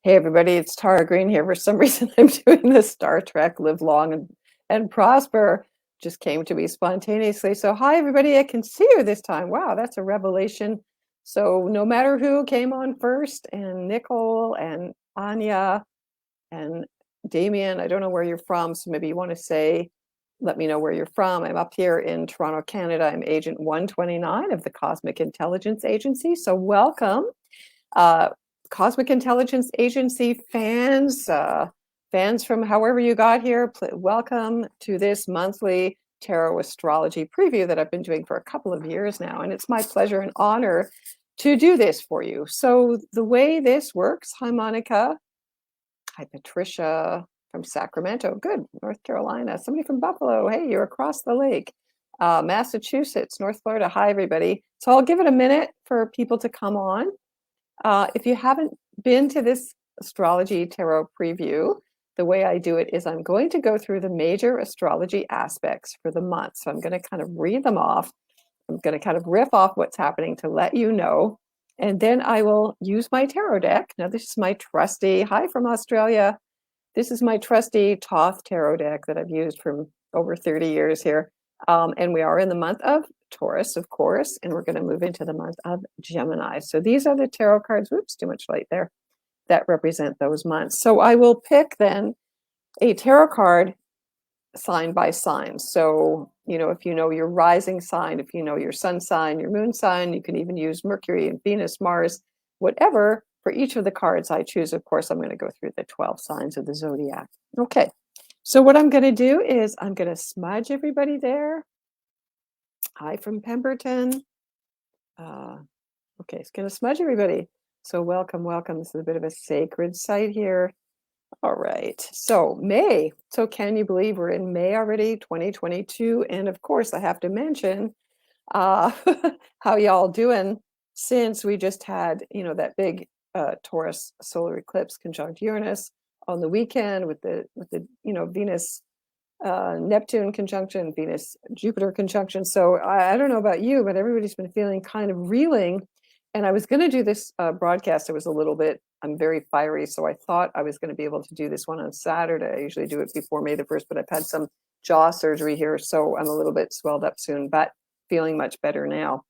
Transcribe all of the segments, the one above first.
Hey everybody, it's Tara Greene here. For some reason, I'm doing the Star Trek Live Long and Prosper. Just came to me spontaneously. So, hi everybody, I can see you this time. Wow, that's a revelation. So, no matter who came on first, and Nicole and Anya and Damien, I don't know where you're from, so maybe you want to say, let me know where you're from. I'm up here in Toronto, Canada. I'm Agent 129 of the Cosmic Intelligence Agency. So, welcome. Uh, Cosmic Intelligence Agency fans, fans from however you got here, welcome to this monthly tarot astrology preview that I've been doing for a couple of years now. And it's my pleasure and honor to do this for you. So the way this works, hi Monica, hi Patricia from Sacramento, good, North Carolina, somebody from Buffalo, hey, you're across the lake. Massachusetts, North Florida, hi everybody. So I'll give it a minute for people to come on. If you haven't been to this astrology tarot preview, the way I do it is I'm going to go through the major astrology aspects for the month. So I'm going to kind of read them off. I'm going to kind of riff off what's happening to let you know. And then I will use my tarot deck. Now, this is my trusty, hi from Australia. This is my trusty Thoth tarot deck that I've used for over 30 years here. And we are in the month of Taurus, of course, and we're going to move into the month of Gemini. So these are the tarot cards, whoops, too much light there, that represent those months. So I will pick then a tarot card sign by sign. So, you know, if you know your rising sign, if you know your sun sign, your moon sign, you can even use Mercury and Venus, Mars, whatever. For each of the cards I choose, of course, I'm going to go through the 12 signs of the zodiac. Okay, so what I'm going to do is I'm going to smudge everybody there. Hi from Pemberton. Okay, it's going to smudge everybody. So welcome, welcome. This is a bit of a sacred site here. All right, so May. So can you believe we're in May already, 2022? And of course, I have to mention how y'all doing since we just had, you know, that big Taurus solar eclipse conjunct Uranus on the weekend with the you know, Venus Neptune conjunction, Venus Jupiter conjunction. So I don't know about you, but everybody's been feeling kind of reeling. And I was going to do this broadcast. It was a little bit, I'm very fiery, so I thought I was going to be able to do this one on Saturday. I usually do it before May the 1st, but I've had some jaw surgery here, so I'm a little bit swelled up soon, but feeling much better now.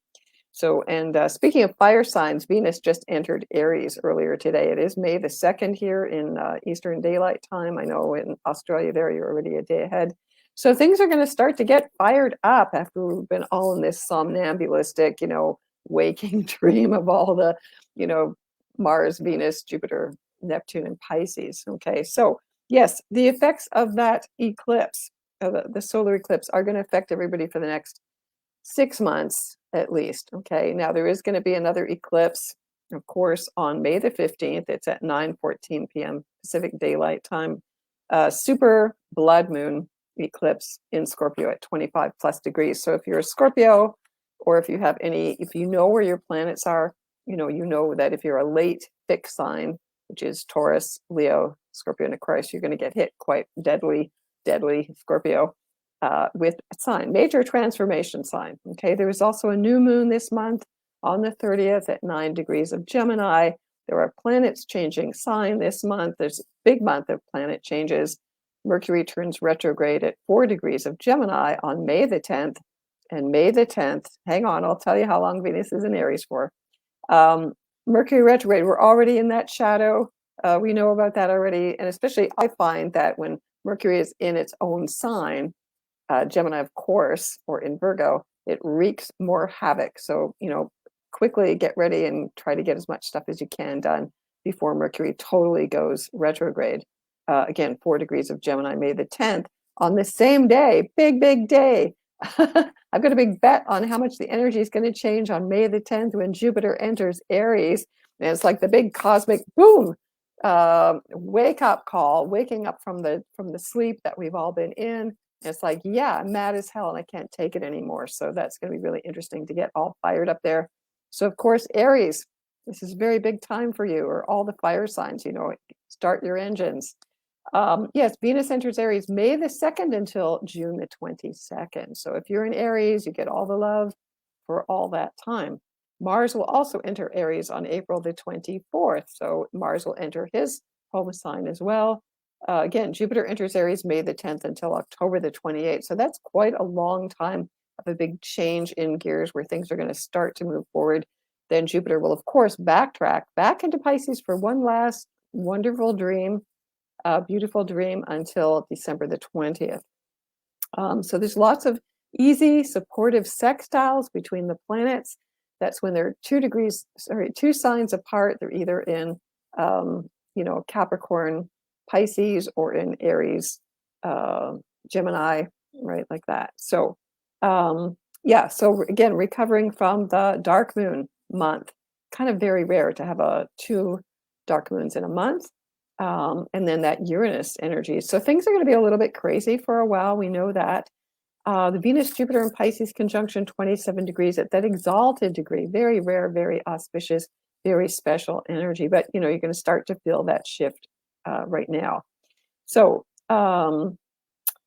So, and speaking of fire signs, Venus just entered Aries earlier today. It is May the 2nd here in Eastern Daylight Time. I know in Australia there, you're already a day ahead. So things are going to start to get fired up after we've been all in this somnambulistic, you know, waking dream of all the, you know, Mars, Venus, Jupiter, Neptune, and Pisces. Okay, so yes, the effects of that eclipse, the solar eclipse, are going to affect everybody for the next 6 months at least. Okay, now there is going to be another eclipse, of course, on May the 15th. It's at 9:14 p.m. Pacific Daylight Time. Super blood moon eclipse in Scorpio at 25 plus degrees. So if you're a Scorpio, or if you have any, if you know where your planets are, you know that if you're a late fixed sign, which is Taurus, Leo, Scorpio, and Aquarius, you're going to get hit quite deadly Scorpio with a sign, major transformation sign. Okay, there is also a new moon this month on the 30th at 9 degrees of Gemini. There are planets changing sign this month. There's a big month of planet changes. Mercury turns retrograde at 4 degrees of Gemini on May the 10th. And May the 10th, hang on, I'll tell you how long Venus is in Aries for. Mercury retrograde, we're already in that shadow. We know about that already. And especially I find that when Mercury is in its own sign, Gemini, of course, or in Virgo, it wreaks more havoc. So, you know, quickly get ready and try to get as much stuff as you can done before Mercury totally goes retrograde. Again, 4 degrees of Gemini, May the 10th. On the same day, big day. I've got a big bet on how much the energy is going to change on May the 10th when Jupiter enters Aries. And it's like the big cosmic boom, wake up call, waking up from the sleep that we've all been in. It's like, yeah, I'm mad as hell and I can't take it anymore. So that's going to be really interesting to get all fired up there. So of course, Aries, this is a very big time for you, or all the fire signs, you know, start your engines. Yes, Venus enters Aries May the 2nd until June the 22nd. So if you're in Aries, you get all the love for all that time. Mars will also enter Aries on April the 24th. So Mars will enter his home sign as well. Again, Jupiter enters Aries May the 10th until October the 28th. So that's quite a long time of a big change in gears where things are going to start to move forward. Then Jupiter will, of course, backtrack back into Pisces for one last wonderful dream, beautiful dream until December the 20th. So there's lots of easy, supportive sextiles between the planets. That's when they're 2 signs apart. They're either in, Capricorn, Pisces, or in Aries, Gemini, right, like that. So, so again, recovering from the dark moon month. Kind of very rare to have 2 dark moons in a month. And then that Uranus energy. So things are going to be a little bit crazy for a while. We know that. The Venus, Jupiter, and Pisces conjunction, 27 degrees at that exalted degree. Very rare, very auspicious, very special energy. But, you're going to start to feel that shift right now. So,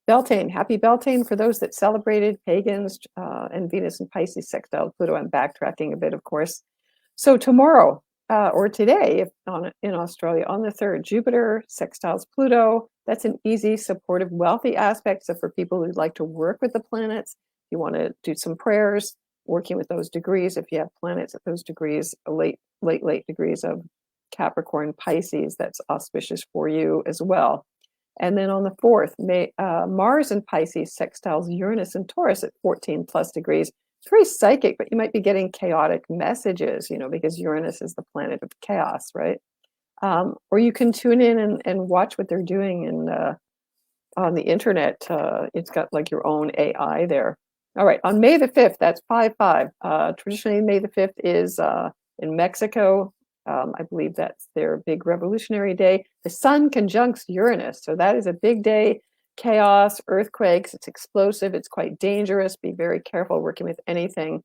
Beltane, happy Beltane for those that celebrated, pagans, and Venus and Pisces sextile Pluto. I'm backtracking a bit, of course. So tomorrow, or today, in Australia, on the 3rd, Jupiter sextiles Pluto. That's an easy, supportive, wealthy aspect. So for people who'd like to work with the planets, you want to do some prayers, working with those degrees. If you have planets at those degrees, late degrees of Capricorn, Pisces, that's auspicious for you as well. And then on the 4th, Mars in Pisces sextiles Uranus and Taurus at 14 plus degrees. It's very psychic, but you might be getting chaotic messages, because Uranus is the planet of chaos, right? Or you can tune in and watch what they're doing on the internet. It's got like your own AI there. All right, on May the 5th, that's 5/5. Traditionally, May the 5th is in Mexico. I believe that's their big revolutionary day. The sun conjuncts Uranus, so that is a big day. Chaos, earthquakes, it's explosive, it's quite dangerous. Be very careful working with anything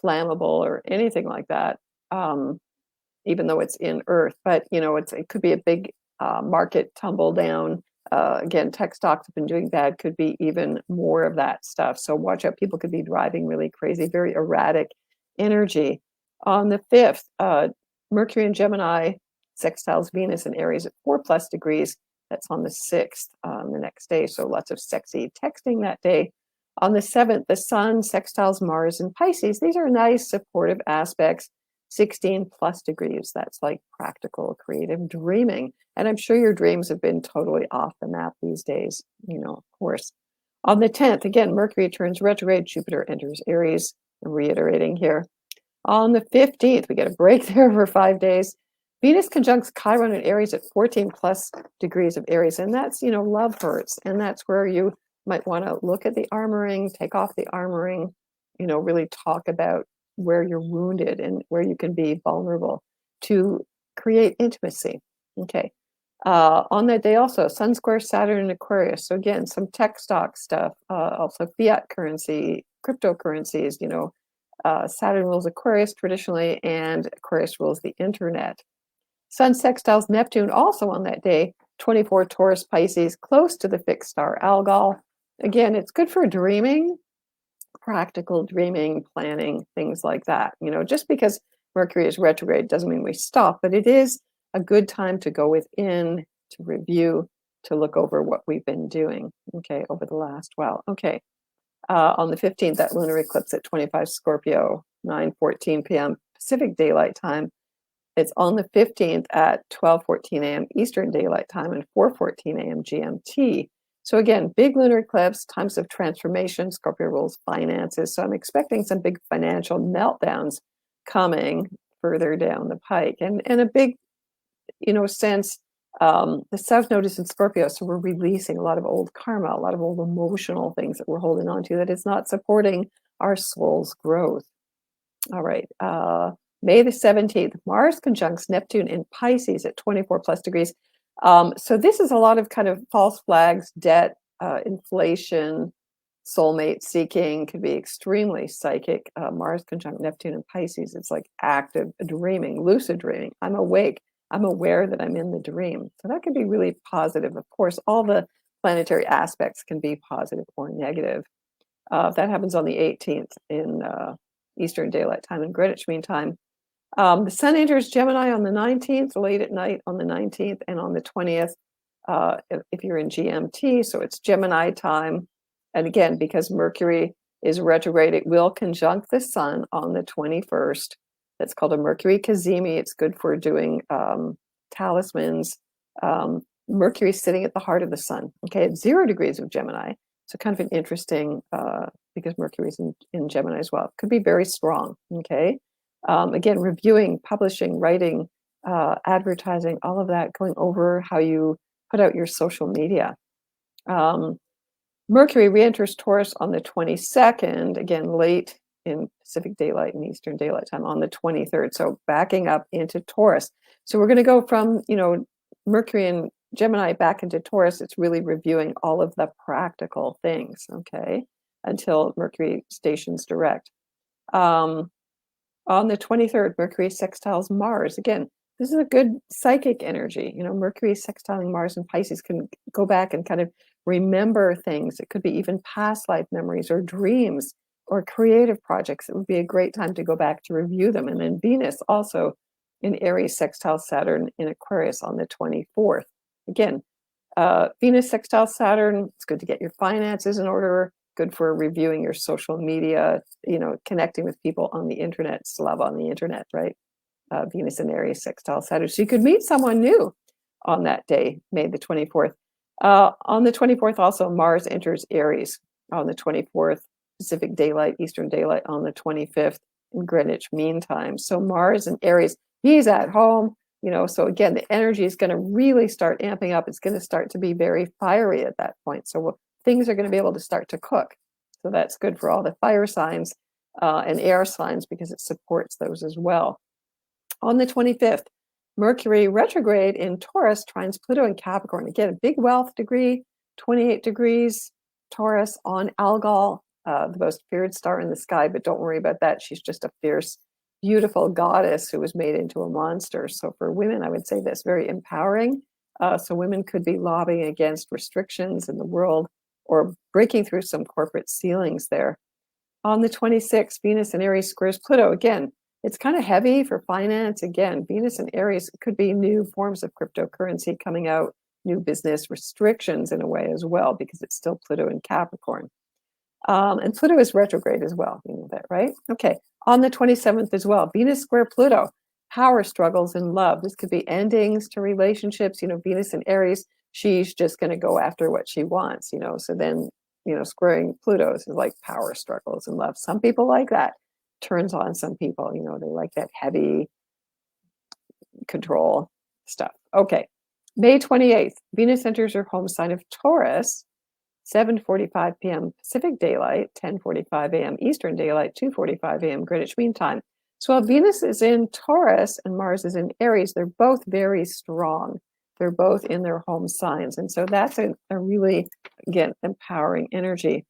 flammable or anything like that, even though it's in Earth. But, it could be a big market tumble down. Again, tech stocks have been doing bad, could be even more of that stuff. So watch out, people could be driving really crazy, very erratic energy. On the 5th, Mercury and Gemini sextiles Venus and Aries at 4 plus degrees. That's on the 6th, the next day. So lots of sexy texting that day. On the 7th, the Sun sextiles Mars and Pisces. These are nice, supportive aspects. 16 plus degrees. That's like practical, creative dreaming. And I'm sure your dreams have been totally off the map these days, of course. On the 10th, again, Mercury turns retrograde. Jupiter enters Aries. I'm reiterating here. On the 15th, we get a break there for 5 days. Venus conjuncts Chiron and Aries at 14 plus degrees of Aries. And that's, love hurts. And that's where you might want to look at the armoring, take off the armoring, really talk about where you're wounded and where you can be vulnerable to create intimacy. Okay. On that day also, Sun square Saturn and Aquarius. So again, some tech stock stuff, also fiat currency, cryptocurrencies, Saturn rules Aquarius traditionally, and Aquarius rules the internet. Sun sextiles Neptune also on that day, 24 Taurus Pisces, close to the fixed star Algol. Again, it's good for dreaming, practical dreaming, planning, things like that. Just because Mercury is retrograde doesn't mean we stop, but it is a good time to go within, to review, to look over what we've been doing, okay, over the last while. Okay. On the 15th, that lunar eclipse at 25 Scorpio, 9:14 p.m. Pacific Daylight Time. It's on the 15th at 12:14 a.m. Eastern Daylight Time and 4:14 a.m. GMT. So again, big lunar eclipse, times of transformation. Scorpio rules finances. So I'm expecting some big financial meltdowns coming further down the pike. And a big, sense, the South Node is in Scorpio. So we're releasing a lot of old karma, a lot of old emotional things that we're holding on to that is not supporting our soul's growth. All right. May the 17th, Mars conjuncts Neptune in Pisces at 24 plus degrees. So this is a lot of kind of false flags, debt, inflation, soulmate seeking, could be extremely psychic. Mars conjunct Neptune in Pisces, it's like active dreaming, lucid dreaming. I'm awake. I'm aware that I'm in the dream. So that could be really positive. Of course, all the planetary aspects can be positive or negative. That happens on the 18th in Eastern Daylight Time and Greenwich Mean Time. The Sun enters Gemini on the 19th, late at night on the 19th, and on the 20th, if you're in GMT, so it's Gemini time. And again, because Mercury is retrograde, it will conjunct the Sun on the 21st. That's called a Mercury Cazimi. It's good for doing talismans. Mercury sitting at the heart of the Sun, okay, at 0 degrees of Gemini. So kind of an interesting, because Mercury's in Gemini as well. Could be very strong, okay? Again, reviewing, publishing, writing, advertising, all of that, going over how you put out your social media. Mercury re-enters Taurus on the 22nd, again, late in Pacific Daylight and Eastern Daylight Time on the 23rd. So backing up into Taurus. So we're going to go from, Mercury and Gemini back into Taurus. It's really reviewing all of the practical things, okay, until Mercury stations direct. On the 23rd, Mercury sextiles Mars. Again, this is a good psychic energy. Mercury sextiling Mars and Pisces can go back and kind of remember things. It could be even past life memories or dreams or creative projects. It would be a great time to go back to review them. And then Venus also in Aries sextile Saturn in Aquarius on the 24th. Again, Venus sextile Saturn, it's good to get your finances in order, good for reviewing your social media, connecting with people on the internet. It's love on the internet, right? Venus and Aries sextile Saturn. So you could meet someone new on that day, May the 24th. On the 24th, also, Mars enters Aries on the 24th, Pacific Daylight, Eastern Daylight on the 25th, in Greenwich Mean Time. So Mars and Aries, he's at home, so again, the energy is going to really start amping up. It's going to start to be very fiery at that point. So things are going to be able to start to cook. So that's good for all the fire signs and air signs because it supports those as well. On the 25th, Mercury retrograde in Taurus trines Pluto in Capricorn. Again, a big wealth degree, 28 degrees, Taurus on Algol, the most feared star in the sky, but don't worry about that. She's just a fierce, beautiful goddess who was made into a monster. So for women, I would say that's very empowering. So women could be lobbying against restrictions in the world or breaking through some corporate ceilings there. On the 26th, Venus and Aries squares Pluto. Again, it's kind of heavy for finance. Again, Venus and Aries could be new forms of cryptocurrency coming out, new business restrictions in a way as well, because it's still Pluto in Capricorn. And Pluto is retrograde as well. You know that, right? Okay. On the 27th as well, Venus square Pluto, power struggles in love. This could be endings to relationships. Venus and Aries, she's just going to go after what she wants, So then, squaring Pluto is like power struggles in love. Some people like that. Turns on some people, they like that heavy control stuff. Okay. May 28th, Venus enters her home sign of Taurus, 7:45 p.m. Pacific Daylight, 10:45 a.m. Eastern Daylight, 2:45 a.m. Greenwich Mean Time. So while Venus is in Taurus and Mars is in Aries, they're both very strong. They're both in their home signs. And so that's a really, again, empowering energy.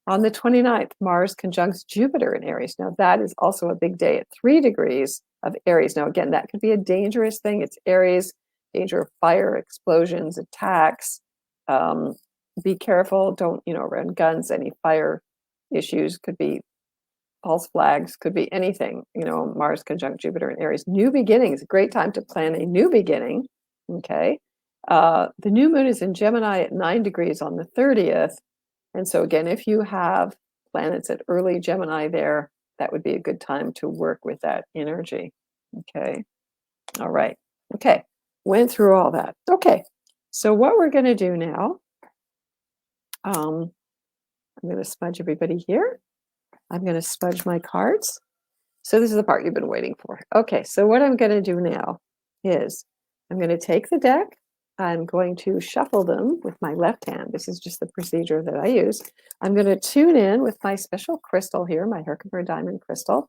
On the 29th, Mars conjuncts Jupiter in Aries. Now, that is also a big day at 3 degrees of Aries. Now, again, that could be a dangerous thing. It's Aries, danger of fire, explosions, attacks. Be careful. Don't, run guns. Any fire issues could be false flags, could be anything. Mars conjunct Jupiter in Aries. New beginnings, a great time to plan a new beginning. Okay. The new moon is in Gemini at 9 degrees on the 30th. And so again, if you have planets at early Gemini there, that would be a good time to work with that energy. Okay. All right. Okay. Went through all that. Okay. So what we're going to do now, I'm going to smudge everybody here. I'm going to smudge my cards. So this is the part you've been waiting for. Okay. So what I'm going to do now is I'm going to take the deck. I'm going to shuffle them with my left hand. This is just the procedure that I use. I'm going to tune in with my special crystal here, my Herkimer diamond crystal.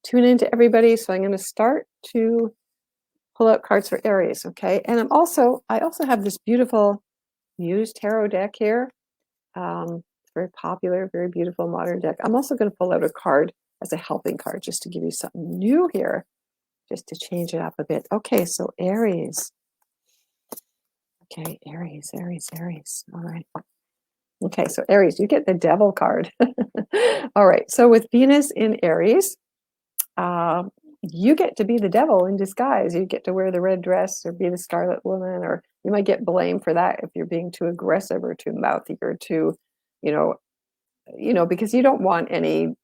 Tune into everybody. So I'm going to start to pull out cards for Aries, okay? And I also have this beautiful Muse tarot deck here. Very popular, very beautiful modern deck. I'm also going to pull out a card as a helping card just to give you something new here, just to change it up a bit. Okay, so Aries. Okay, Aries. All right. Okay, so Aries, you get the Devil card. All right, so with Venus in Aries, uh, you get to be the devil in disguise. You get to wear the red dress or be the Scarlet Woman, or you might get blamed for that if you're being too aggressive or too mouthy or too, you know, because you don't want any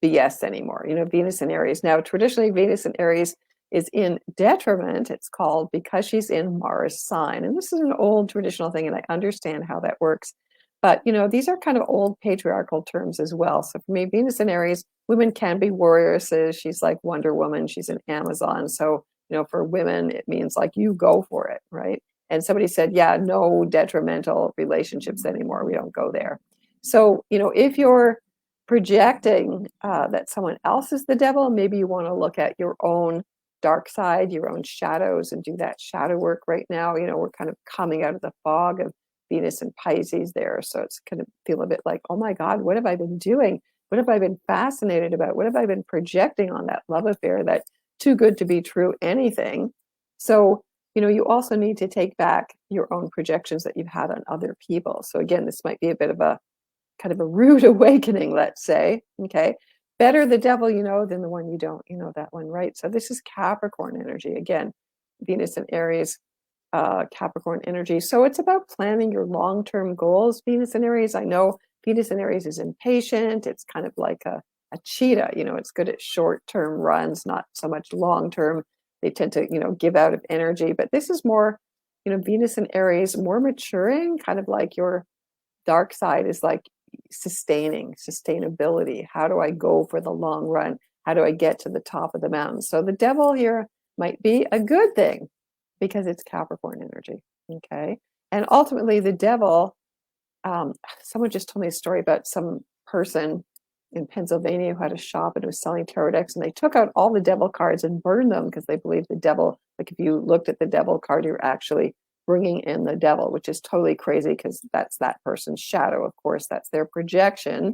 BS anymore. Venus in Aries. Now, traditionally, Venus in Aries is in detriment, it's called, because she's in Mars sign. And this is an old traditional thing, and I understand how that works. But, these are kind of old patriarchal terms as well. So for me, Venus in Aries, women can be warrioresses. She's like Wonder Woman. She's an Amazon. So, for women, it means like you go for it, right? And somebody said, yeah, no detrimental relationships anymore. We don't go there. So, if you're projecting that someone else is the devil, maybe you want to look at your own dark side, your own shadows, and do that shadow work right now. We're kind of coming out of the fog of Venus and Pisces there. So it's kind of feel a bit like, oh my God, what have I been doing? What have I been fascinated about? What have I been projecting on that love affair, that too good to be true anything? So, you also need to take back your own projections that you've had on other people. So again, this might be a bit of a kind of a rude awakening, let's say. Okay. Better the devil you know than the one you don't. You know that one, right? So this is Capricorn energy. Again, Venus and Aries, Capricorn energy. So it's about planning your long-term goals. Venus and Aries, I know Venus and Aries is impatient. It's kind of like a cheetah. It's good at short-term runs, not so much long-term. They tend to, give out of energy. But this is more, Venus and Aries, more maturing, kind of like your dark side is like sustainability. How do I go for the long run? How do I get to the top of the mountain? So the devil here might be a good thing because it's Capricorn energy. Okay. And ultimately, the devil, someone just told me a story about some person in Pennsylvania who had a shop and was selling tarot decks, and they took out all the devil cards and burned them because they believed the devil, like if you looked at the devil card, you're actually bringing in the devil, which is totally crazy because that's that person's shadow. Of course, that's their projection.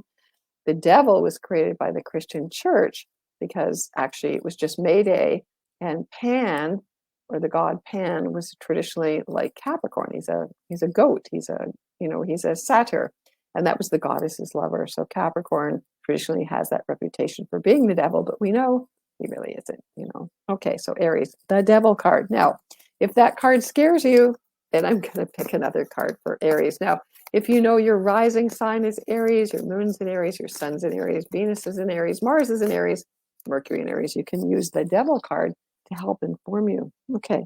The devil was created by the Christian church because actually it was just May Day, and Pan, or the god Pan, was traditionally like Capricorn. He's a goat. He's a satyr, and that was the goddess's lover. So Capricorn traditionally has that reputation for being the devil, but we know he really isn't. Okay, so Aries, the devil card. Now, if that card scares you, then I'm going to pick another card for Aries. Now, if you know your rising sign is Aries, your moon's in Aries, your sun's in Aries, Venus is in Aries, Mars is in Aries, Mercury in Aries, you can use the devil card to help inform you. Okay,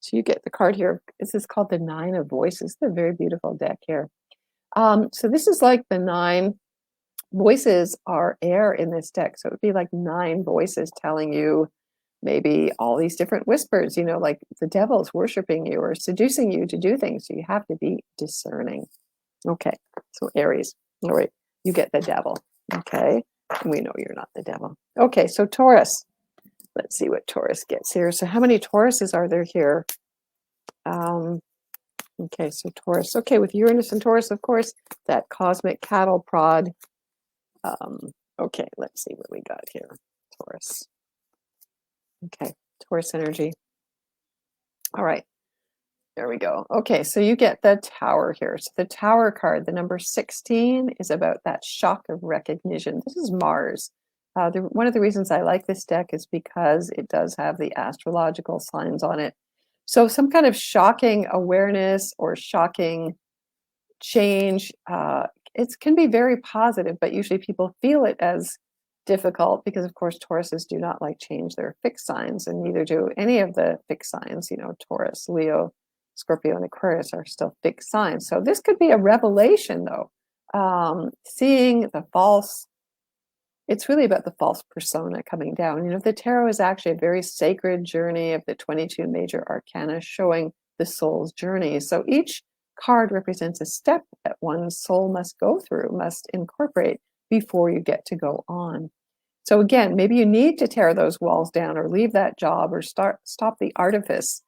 so you get the card here. This is called the Nine of Voices. It's a very beautiful deck here. So this is like the 9 voices are air in this deck. So it would be like 9 voices telling you maybe all these different whispers, like the devil's worshiping you or seducing you to do things. So you have to be discerning. Okay, so Aries. All right, you get the devil. Okay, and we know you're not the devil. Okay, so Taurus. Let's see what Taurus gets here. So how many Tauruses are there here? Okay, so Taurus. Okay, with Uranus and Taurus, of course, that cosmic cattle prod. Okay, let's see what we got here. Taurus. Okay, Taurus energy. All right, there we go. Okay, so you get the Tower here. So the Tower card, the number 16, is about that shock of recognition. This is Mars. One of the reasons I like this deck is because it does have the astrological signs on it. So some kind of shocking awareness or shocking change, it can be very positive, but usually people feel it as difficult because, of course, Tauruses do not like change. They're fixed signs, and neither do any of the fixed signs. Taurus, Leo, Scorpio, and Aquarius are still fixed signs. So this could be a revelation, though. Seeing the false, it's really about the false persona coming down. The tarot is actually a very sacred journey of the 22 major arcana showing the soul's journey. So each card represents a step that one's soul must go through, must incorporate before you get to go on. So again, maybe you need to tear those walls down or leave that job or stop the artifice,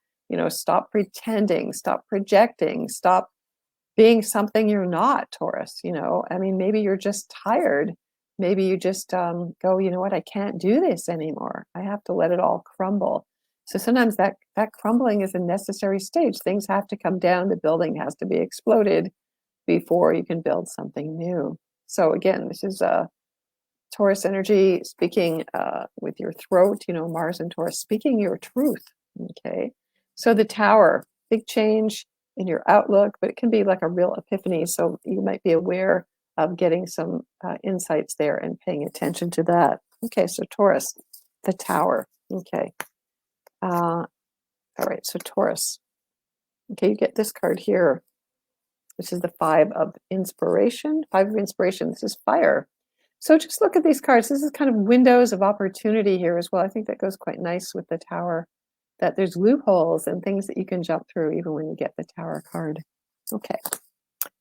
stop pretending, stop projecting, stop being something you're not, Taurus. Maybe you're just tired. Maybe you just go, you know what, I can't do this anymore. I have to let it all crumble. So sometimes that crumbling is a necessary stage. Things have to come down. The building has to be exploded before you can build something new. So again, this is Taurus energy, speaking with your throat, Mars and Taurus, speaking your truth. Okay. So the Tower, big change in your outlook, but it can be like a real epiphany. So you might be aware of getting some insights there and paying attention to that. Okay. So Taurus, the Tower. Okay. All right. So Taurus. Okay. You get this card here. This is the Five of Inspiration. Five of Inspiration. This is fire. So just look at these cards. This is kind of windows of opportunity here as well. I think that goes quite nice with the Tower, that there's loopholes and things that you can jump through even when you get the Tower card. Okay.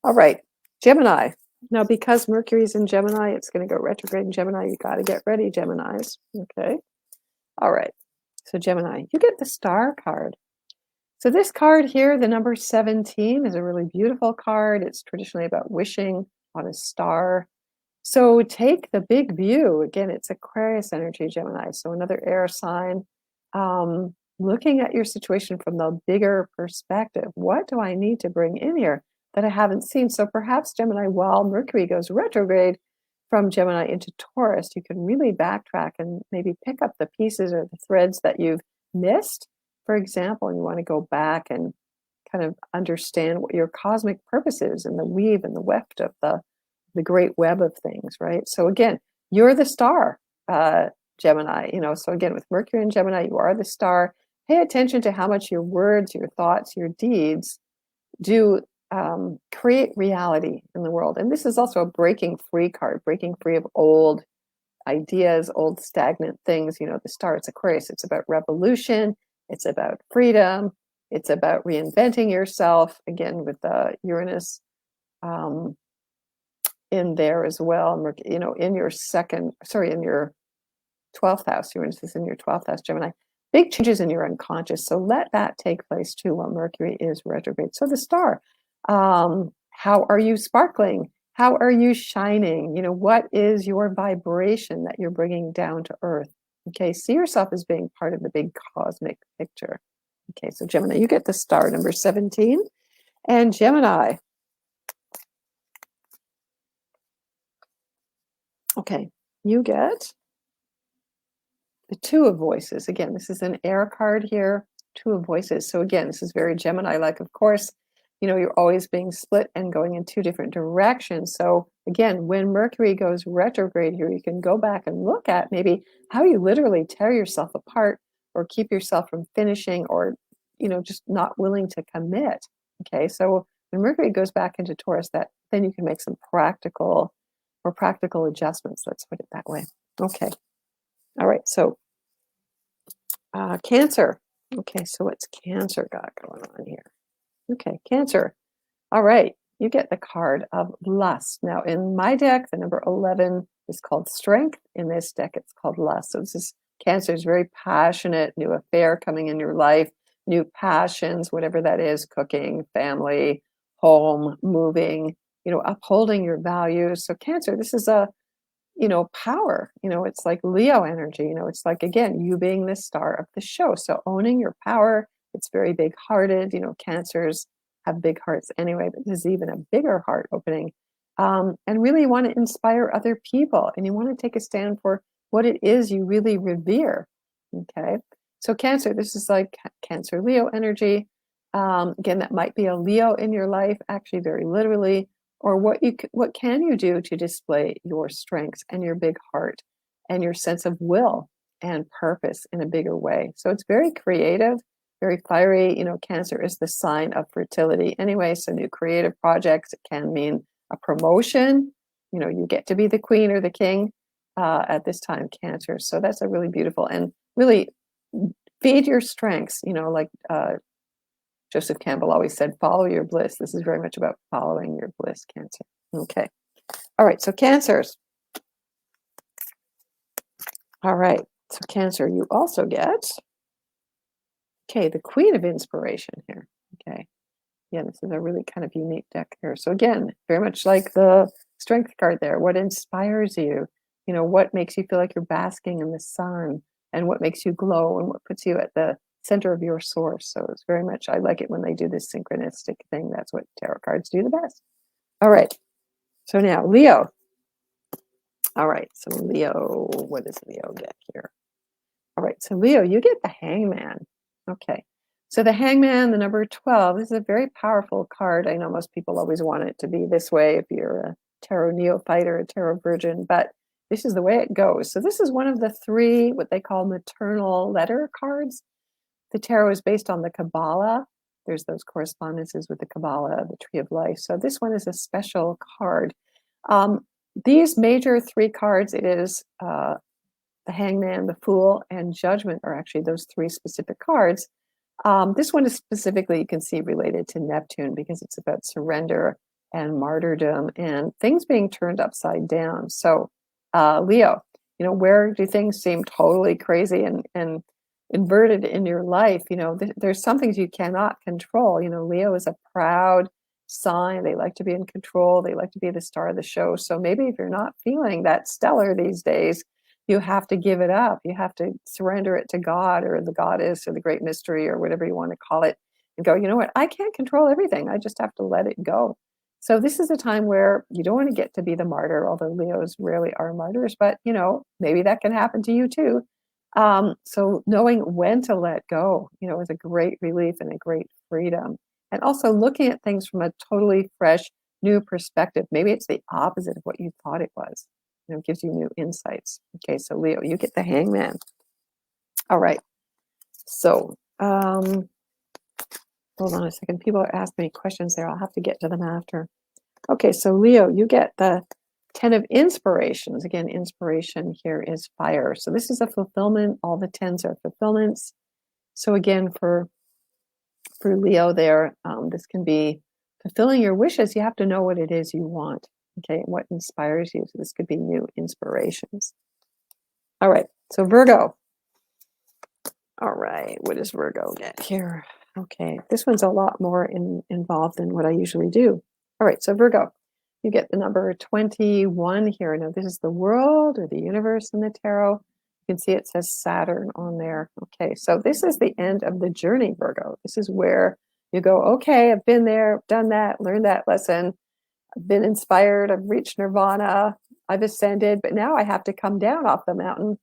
All right. Gemini. Now, because Mercury's in Gemini, it's going to go retrograde in Gemini. You got to get ready, Geminis. Okay. All right. So Gemini, you get the Star card. So this card here, the number 17, is a really beautiful card. It's traditionally about wishing on a star. So take the big view. Again, it's Aquarius energy, Gemini. So another air sign. Looking at your situation from the bigger perspective. What do I need to bring in here that I haven't seen? So perhaps Gemini, while Mercury goes retrograde from Gemini into Taurus, you can really backtrack and maybe pick up the pieces or the threads that you've missed. For example, you want to go back and kind of understand what your cosmic purpose is and the weave and the weft of the great web of things, right? So again, you're the star, Gemini, so again, with Mercury and Gemini, you are the star. Pay attention to how much your words, your thoughts, your deeds do create reality in the world. And this is also a breaking free card, breaking free of old ideas, old stagnant things. The star, it's Aquarius. It's about revolution. It's about freedom. It's about reinventing yourself. Again, with Uranus in there as well. In your in your 12th house. Uranus is in your 12th house, Gemini. Big changes in your unconscious. So let that take place too while Mercury is retrograde. So the star, how are you sparkling? How are you shining? What is your vibration that you're bringing down to earth? Okay, see yourself as being part of the big cosmic picture. Okay, so Gemini, you get the star, number 17. And Gemini. Okay, you get the Two of Voices. Again, this is an air card here, Two of Voices. So again, this is very Gemini-like. Of course, you're always being split and going in two different directions. So again, when Mercury goes retrograde here, you can go back and look at maybe how you literally tear yourself apart or keep yourself from finishing or, just not willing to commit. Okay, so when Mercury goes back into Taurus, then you can make some practical adjustments. Let's put it that way. Okay. All right. So Cancer. Okay. So what's Cancer got going on here? Okay. Cancer. All right. You get the card of lust. Now in my deck, the number 11 is called strength. In this deck, it's called lust. So this is Cancer is very passionate, new affair coming in your life, new passions, whatever that is, cooking, family, home, moving, upholding your values. So Cancer, this is a power, it's like Leo energy, it's like, again, you being the star of the show. So owning your power, it's very big hearted, Cancers have big hearts anyway, but this is even a bigger heart opening. And really you want to inspire other people and you want to take a stand for what it is you really revere. Okay. So Cancer, this is like Cancer Leo energy. Again, that might be a Leo in your life, actually very literally. Or what can you do to display your strengths and your big heart and your sense of will and purpose in a bigger way? So it's very creative, very fiery. Cancer is the sign of fertility anyway. So new creative projects, it can mean a promotion. You get to be the queen or the king at this time, Cancer. So that's a really beautiful and really feed your strengths, like Joseph Campbell always said, follow your bliss. This is very much about following your bliss, Cancer. Okay. All right. So Cancers. All right. So Cancer, you also get, the Queen of Inspiration here. Okay. Yeah, this is a really kind of unique deck here. So again, very much like the strength card there. What inspires you? What makes you feel like you're basking in the sun and what makes you glow and what puts you at the center of your source. So it's very much, I like it when they do this synchronistic thing. That's what tarot cards do the best. All right. So now Leo. All right, so Leo, what does Leo get here? All right, so Leo, you get the Hangman. Okay, so the Hangman, the number 12, this is a very powerful card. I know most people always want it to be this way if you're a tarot neophyte or a tarot virgin, but this is the way it goes. So this is one of the three, what they call maternal letter cards. The tarot is based on the Kabbalah. There's those correspondences with the Kabbalah, the Tree of Life. So this one is a special card. These major three cards, it is the Hangman, the Fool, and Judgment are actually those three specific cards. This one is specifically, you can see, related to Neptune because it's about surrender and martyrdom and things being turned upside down. So, Leo, where do things seem totally crazy and inverted in your life? There's some things you cannot control. Leo is a proud sign. They like to be in control. They like to be the star of the show. So maybe if you're not feeling that stellar these days, you have to give it up. You have to surrender it to God or the goddess or the great mystery or whatever you want to call it and go, you know what? I can't control everything. I just have to let it go. So this is a time where you don't want to get to be the martyr, although Leos rarely are martyrs, but maybe that can happen to you too. So knowing when to let go, is a great relief and a great freedom. And also looking at things from a totally fresh, new perspective. Maybe it's the opposite of what you thought it was. Gives you new insights. Okay, so Leo, you get the Hangman. All right. So, hold on a second. People are asking me questions there. I'll have to get to them after. Okay, so Leo, you get the 10 of Inspirations. Again, inspiration here is fire. So this is a fulfillment. All the 10s are fulfillments. So again, for Leo there, this can be fulfilling your wishes. You have to know what it is you want. Okay, what inspires you? So this could be new inspirations. All right, so Virgo. All right, what does Virgo get here? Okay, this one's a lot more involved than what I usually do. All right, so Virgo, you get the number 21 here. Now, this is the world or the universe in the tarot. You can see it says Saturn on there. Okay, so this is the end of the journey, Virgo. This is where you go, okay, I've been there, done that, learned that lesson. I've been inspired, I've reached nirvana, I've ascended, but now I have to come down off the mountain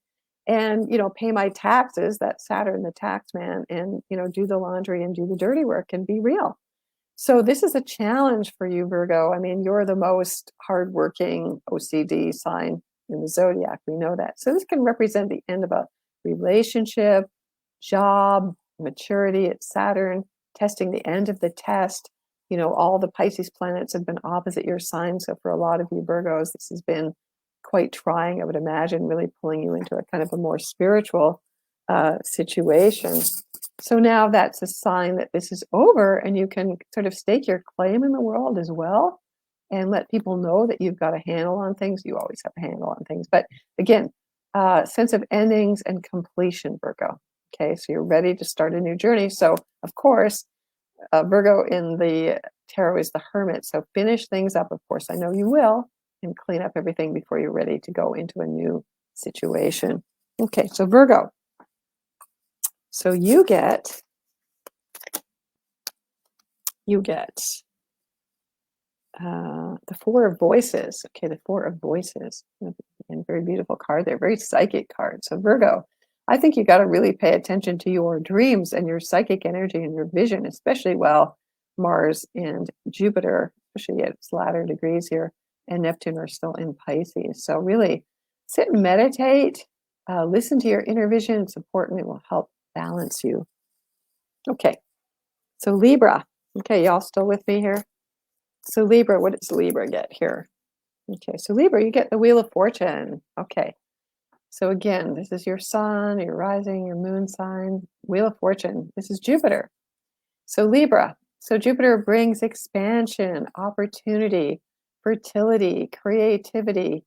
and, pay my taxes, that Saturn, the tax man, and, do the laundry and do the dirty work and be real. So this is a challenge for you, Virgo. I mean, you're the most hardworking OCD sign in the zodiac. We know that. So this can represent the end of a relationship, job, maturity. It's Saturn, testing the end of the test. All the Pisces planets have been opposite your sign. So for a lot of you Virgos, this has been quite trying, I would imagine, really pulling you into a kind of a more spiritual situation. So now that's a sign that this is over and you can sort of stake your claim in the world as well and let people know that you've got a handle on things. You always have a handle on things. But again, sense of endings and completion, Virgo. Okay, so you're ready to start a new journey. So, of course, Virgo in the tarot is the Hermit. So finish things up, of course. I know you will, and clean up everything before you're ready to go into a new situation. Okay, so Virgo. So you get the Four of Voices. Okay, the Four of Voices. And very beautiful card there, very psychic card. So Virgo, I think you got to really pay attention to your dreams and your psychic energy and your vision, especially while Mars and Jupiter, especially at its latter degrees here, and Neptune are still in Pisces. So really sit and meditate, listen to your inner vision. It's important. It will help balance you. Okay, so Libra. Okay, y'all still with me here? So Libra, what does Libra get here? Okay, so Libra, you get the Wheel of Fortune. Okay, so again, this is your sun, your rising, your moon sign, Wheel of Fortune. This is Jupiter. So Libra, so Jupiter brings expansion, opportunity, fertility, creativity.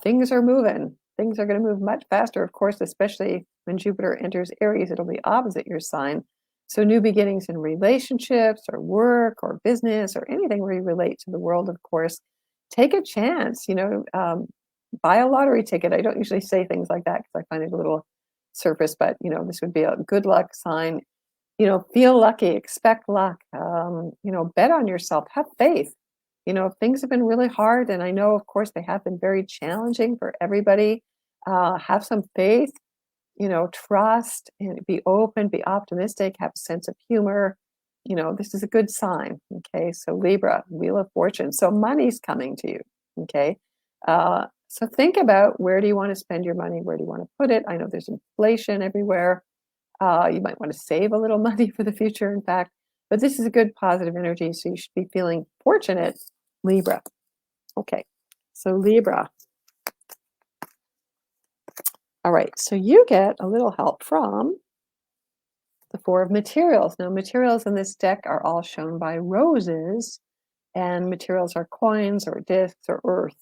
Things are moving. Things are going to move much faster, of course, especially when Jupiter enters Aries. It'll be opposite your sign. So new beginnings in relationships or work or business or anything where you relate to the world, of course. Take a chance, buy a lottery ticket. I don't usually say things like that because I find it a little surface, but, this would be a good luck sign. Feel lucky, expect luck, bet on yourself, have faith. You know, things have been really hard, and I know, of course, they have been very challenging for everybody. Have some faith, you know, trust, and be open, be optimistic, have a sense of humor. You know, this is a good sign. Okay, so Libra, Wheel of Fortune. So money's coming to you. Okay, so think about, where do you want to spend your money? Where do you want to put it? I know there's inflation everywhere. You might want to save a little money for the future, in fact. But this is a good positive energy, so you should be feeling fortunate, Libra. Okay, so Libra. All right, so you get a little help from the Four of Materials. Now, materials in this deck are all shown by roses, and materials are coins or discs or earth.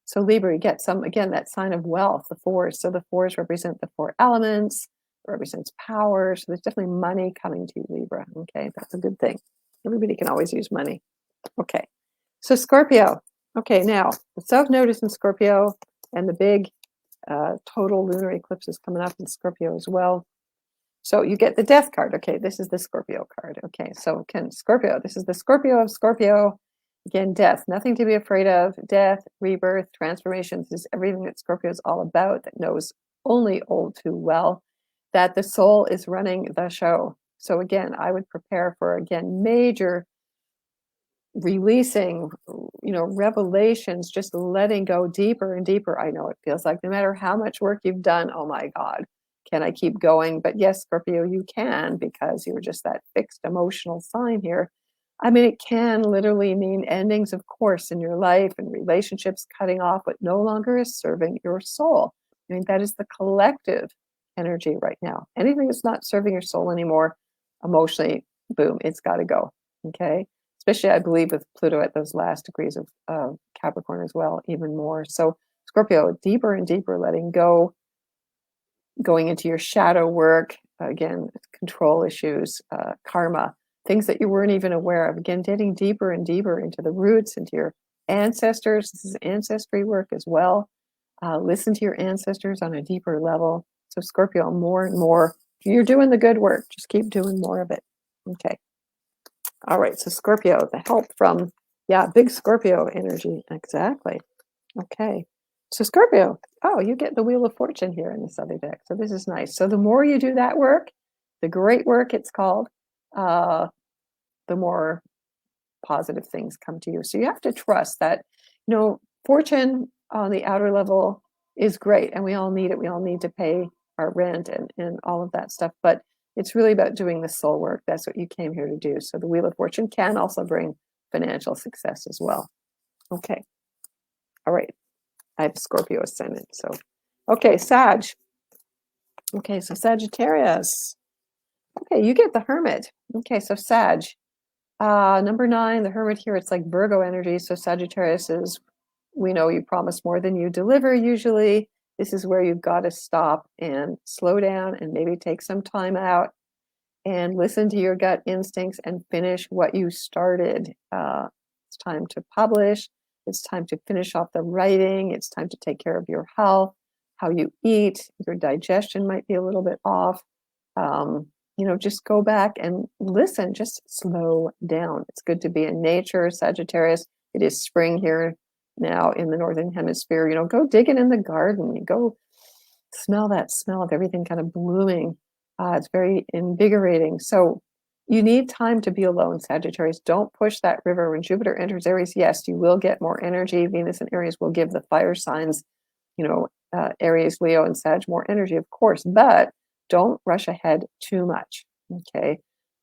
So Libra, you get some, again, that sign of wealth, the fours. So the fours represent the four elements, represents power. So there's definitely money coming to you, Libra. Okay, that's a good thing. Everybody can always use money. Okay, so Scorpio. Okay, now the South Node is in Scorpio, and the big total lunar eclipse is coming up in Scorpio as well. So you get the Death card. Okay, this is the Scorpio card. Okay, so Scorpio, this is the Scorpio of Scorpio. Again, death, nothing to be afraid of. Death, rebirth, transformations is everything that Scorpio is all about, that knows only all too well that the soul is running the show. So again, I would prepare for, again, major releasing, you know, revelations, just letting go deeper and deeper. I know it feels like no matter how much work you've done, oh my God, can I keep going? But yes, Scorpio, you can, because you're just that fixed emotional sign here. I mean, it can literally mean endings, of course, in your life and relationships, cutting off what no longer is serving your soul. I mean, that is the collective energy right now. Anything that's not serving your soul anymore, emotionally, boom, it's got to go. Okay. Especially, I believe, with Pluto at those last degrees of Capricorn as well, even more. So Scorpio, deeper and deeper letting go, going into your shadow work, again, control issues, karma, things that you weren't even aware of. Again, getting deeper and deeper into the roots, into your ancestors. This is ancestry work as well. Listen to your ancestors on a deeper level. So Scorpio, more and more. You're doing the good work. Just keep doing more of it. Okay. All right, so Scorpio, the help from, yeah, big Scorpio energy. Exactly. Okay. So Scorpio, oh, you get the Wheel of Fortune here in this other deck. So this is nice. So the more you do that work, the great work it's called, the more positive things come to you. So you have to trust that, you know, fortune on the outer level is great, and we all need it. We all need to pay our rent and all of that stuff. But it's really about doing the soul work. That's what you came here to do. So the Wheel of Fortune can also bring financial success as well. Okay. All right. I have Scorpio ascendant. So, okay, Sag. Okay, so Sagittarius. Okay, you get the Hermit. Okay, so Sag. Number 9, the Hermit here, it's like Virgo energy. So Sagittarius is, we know you promise more than you deliver usually. This is where you've got to stop and slow down and maybe take some time out and listen to your gut instincts and finish what you started. It's time to publish. It's time to finish off the writing. It's time to take care of your health, how you eat. Your digestion might be a little bit off. You know, just go back and listen. Just slow down. It's good to be in nature, Sagittarius. It is spring here now in the Northern Hemisphere. You know, go digging in the garden. You go smell that smell of everything kind of blooming. It's very invigorating. So you need time to be alone, Sagittarius. Don't push that river. When Jupiter enters Aries, yes, you will get more energy. Venus and Aries will give the fire signs, you know, Aries, Leo, and Sag more energy, of course, but don't rush ahead too much. Okay.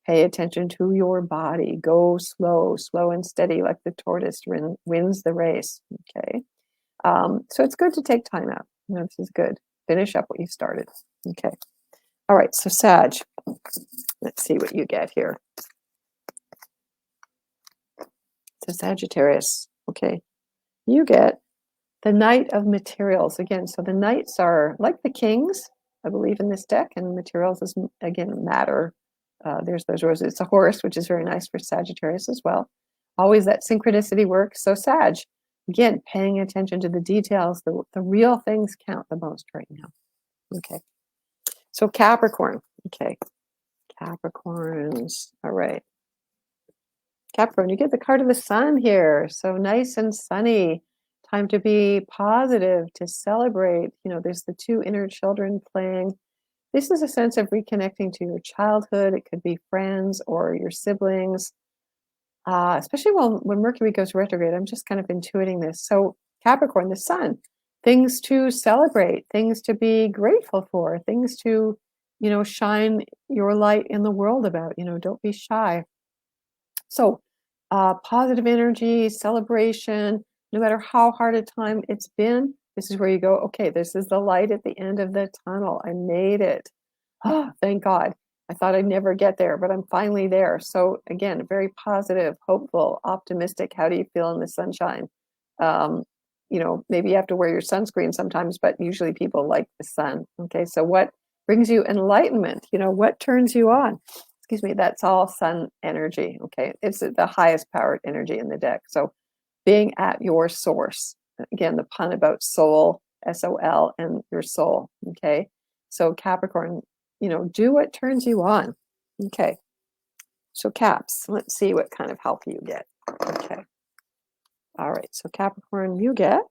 Pay attention to your body. Go slow, slow and steady, like the tortoise wins the race. Okay. So it's good to take time out. You know, this is good. Finish up what you started. Okay. All right. So Sag, let's see what you get here. So Sagittarius. Okay. You get the Knight of Materials. Again, so the Knights are like the Kings, I believe, in this deck, and materials is, again, matter. There's those roses. It's a horse, which is very nice for Sagittarius as well. Always that synchronicity work. So Sag, again, paying attention to the details. The real things count the most right now. Okay. So Capricorn. Okay. Capricorns. All right. Capricorn, you get the card of the sun here. So nice and sunny. Time to be positive, to celebrate. You know, there's the two inner children playing. This is a sense of reconnecting to your childhood. It could be friends or your siblings, especially when Mercury goes retrograde. I'm just kind of intuiting this. So Capricorn, the sun, things to celebrate, things to be grateful for, things to, you know, shine your light in the world about. You know, don't be shy. So positive energy, celebration, no matter how hard a time it's been, this is where you go, okay, this is the light at the end of the tunnel. I made it. Oh, thank God. I thought I'd never get there, but I'm finally there. So again, very positive, hopeful, optimistic. How do you feel in the sunshine? Um, you know, maybe you have to wear your sunscreen sometimes, but usually people like the sun. Okay, so what brings you enlightenment? You know, what turns you on? Excuse me, that's all sun energy. Okay, it's the highest powered energy in the deck. So being at your source. Again, the pun about soul, SOL, and your soul. Okay, so Capricorn, you know, do what turns you on. Okay, so Caps, let's see what kind of help you get. Okay, all right, so Capricorn, you get,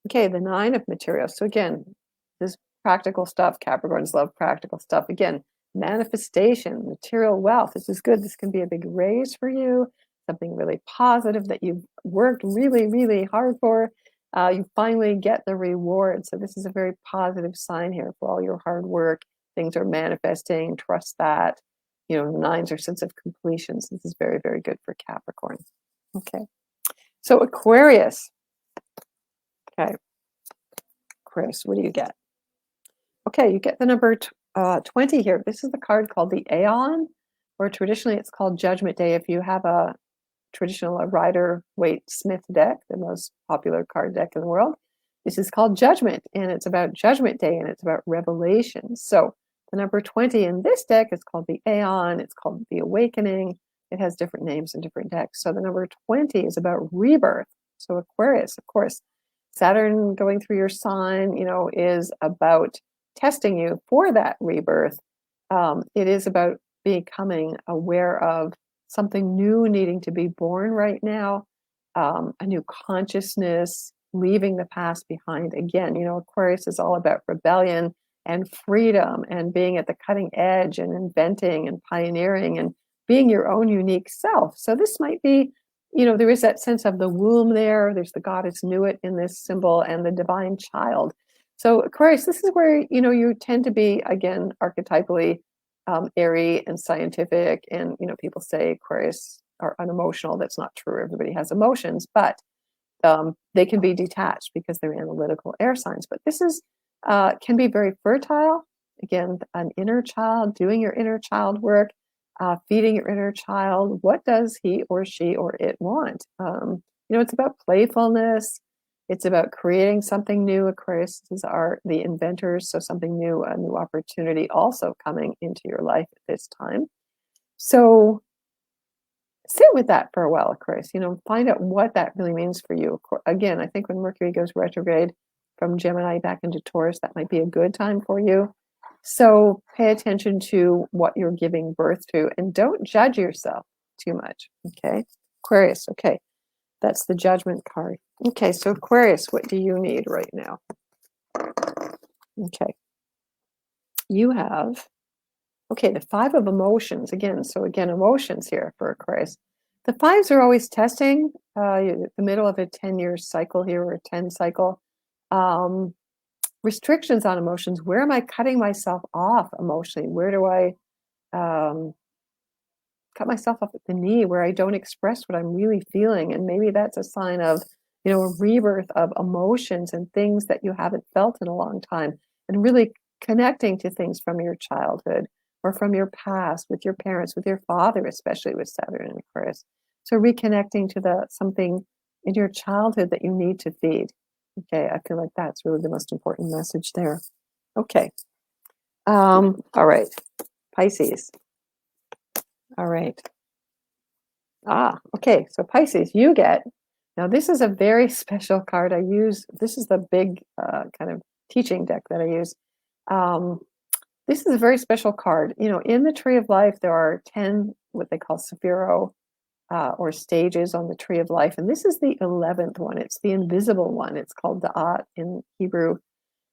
okay, the 9 of materials. So again, this practical stuff. Capricorns love practical stuff. Again, manifestation, material wealth. This is good. This can be a big raise for you, something really positive that you've worked really, really hard for. You finally get the reward. So this is a very positive sign here for all your hard work. Things are manifesting. Trust that. You know, 9s are sense of completion. So this is very, very good for Capricorn. Okay. So Aquarius. Okay. Aquarius, what do you get? Okay, you get the number 20 here. This is the card called the Aeon, or traditionally it's called Judgment Day. If you have a traditional Rider-Waite-Smith deck, the most popular card deck in the world, this is called Judgment, and it's about Judgment Day, and it's about revelation. So the number 20 in this deck is called the Aeon. It's called the Awakening. It has different names in different decks. So the number 20 is about rebirth. So Aquarius, of course, Saturn going through your sign, you know, is about testing you for that rebirth. It is about becoming aware of something new needing to be born right now, a new consciousness, leaving the past behind. Again, you know, Aquarius is all about rebellion and freedom and being at the cutting edge and inventing and pioneering and being your own unique self. So this might be, you know, there is that sense of the womb there. There's the goddess Nuit in this symbol and the divine child. So Aquarius, this is where, you know, you tend to be, again, archetypally airy and scientific. And, you know, people say Aquarius are unemotional. That's not true. Everybody has emotions, but they can be detached because they're analytical air signs. But this is can be very fertile. Again, an inner child, doing your inner child work, feeding your inner child. What does he or she or it want? You know, it's about playfulness. It's about creating something new. Aquarius are the inventors, so something new, a new opportunity also coming into your life at this time. So sit with that for a while, Aquarius. You know, find out what that really means for you. Again, I think when Mercury goes retrograde from Gemini back into Taurus, that might be a good time for you. So pay attention to what you're giving birth to and don't judge yourself too much. Okay, Aquarius. Okay, that's the Judgment card. Okay, so Aquarius, what do you need right now? Okay, you have, okay, the 5 of emotions again. So again, emotions here for Aquarius. The 5s are always testing, the middle of a 10-year cycle here, or a 10 cycle. Restrictions on emotions. Where am I cutting myself off emotionally? Where do I cut myself off at the knee where I don't express what I'm really feeling? And maybe that's a sign of, you know, a rebirth of emotions and things that you haven't felt in a long time, and really connecting to things from your childhood or from your past with your parents, with your father, especially with Saturn and Aquarius. So reconnecting to something in your childhood that you need to feed. Okay, I feel like that's really the most important message there. Okay. All right. Pisces. All right. Okay. So Pisces, you get, now this is a very special card I use. This is the big kind of teaching deck that I use. This is a very special card. You know, in the Tree of Life, there are 10, what they call Sephiro or stages on the tree of life. And this is the 11th one. It's the invisible one. It's called Da'at in Hebrew.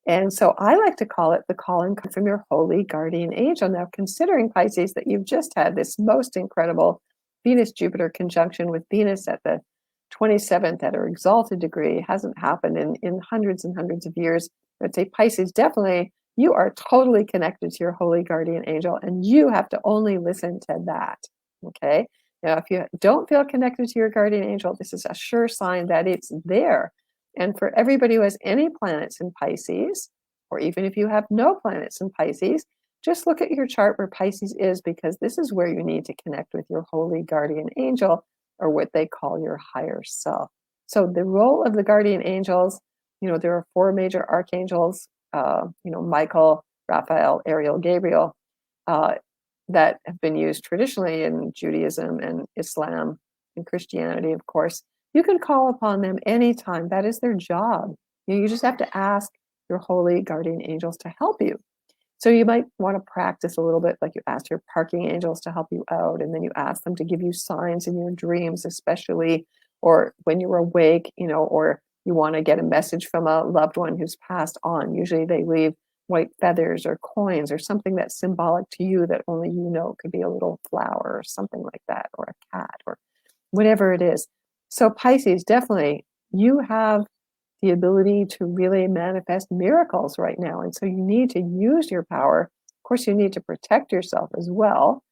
And so I like to call it the calling from your holy guardian angel. Now, considering Pisces that you've just had this most incredible Venus-Jupiter conjunction with Venus at the 27th at her exalted degree, hasn't happened in hundreds and hundreds of years. I'd say Pisces, definitely, you are totally connected to your holy guardian angel, and you have to only listen to that, okay? Now, if you don't feel connected to your guardian angel, this is a sure sign that it's there. And for everybody who has any planets in Pisces, or even if you have no planets in Pisces, just look at your chart where Pisces is, because this is where you need to connect with your holy guardian angel, or what they call your higher self. So the role of the guardian angels, there are 4 major archangels, Michael, Raphael, Ariel, Gabriel, that have been used traditionally in Judaism and Islam and Christianity, of course. You can call upon them anytime. That is their job. You just have to ask your holy guardian angels to help you. So you might want to practice a little bit, like you ask your parking angels to help you out, and then you ask them to give you signs in your dreams, especially, or when you're awake, or you want to get a message from a loved one who's passed on. Usually they leave white feathers or coins or something that's symbolic to you that only you know. It could be a little flower or something like that, or a cat, or whatever it is. So Pisces, definitely, you have the ability to really manifest miracles right now. And so you need to use your power. Of course, you need to protect yourself as well.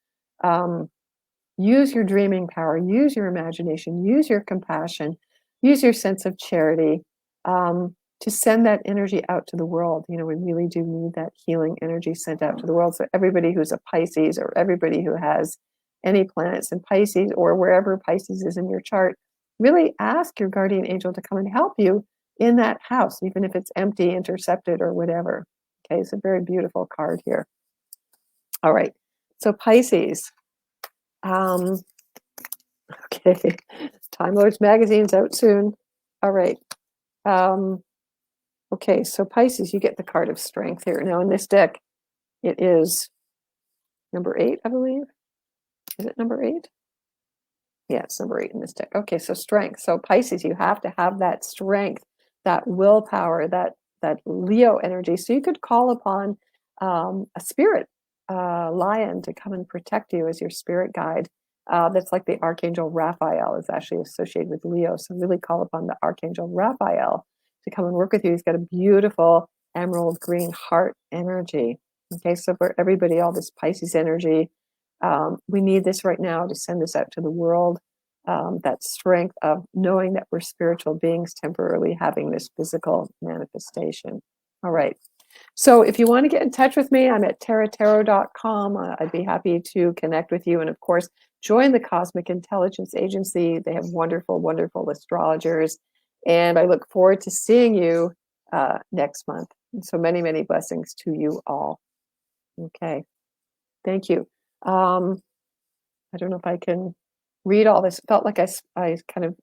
Use your dreaming power, use your imagination, use your compassion, use your sense of charity, to send that energy out to the world. We really do need that healing energy sent out to the world. So everybody who's a Pisces, or everybody who has any planets in Pisces, or wherever Pisces is in your chart, really ask your guardian angel to come and help you in that house, even if it's empty, intercepted, or whatever. Okay, it's a very beautiful card here. All right, so Pisces. Okay, Time Lords Magazine's out soon. All right. Okay, so Pisces, you get the card of strength here. Now in this deck, it is number 8, I believe. Is it number 8? Yeah, it's number 8 in this deck. Okay, so strength. So Pisces, you have to have that strength, that willpower, that Leo energy. So you could call upon a spirit lion to come and protect you as your spirit guide. That's like the Archangel Raphael is actually associated with Leo. So really call upon the Archangel Raphael to come and work with you. He's got a beautiful emerald green heart energy. Okay, so for everybody, all this Pisces energy, we need this right now to send this out to the world. That strength of knowing that we're spiritual beings temporarily having this physical manifestation. All right. So if you want to get in touch with me, I'm at terratarot.com. I'd be happy to connect with you. And of course, join the Cosmic Intelligence Agency. They have wonderful, wonderful astrologers. And I look forward to seeing you next month. And so many, many blessings to you all. Okay. Thank you. I don't know if I can read all this. It felt like I kind of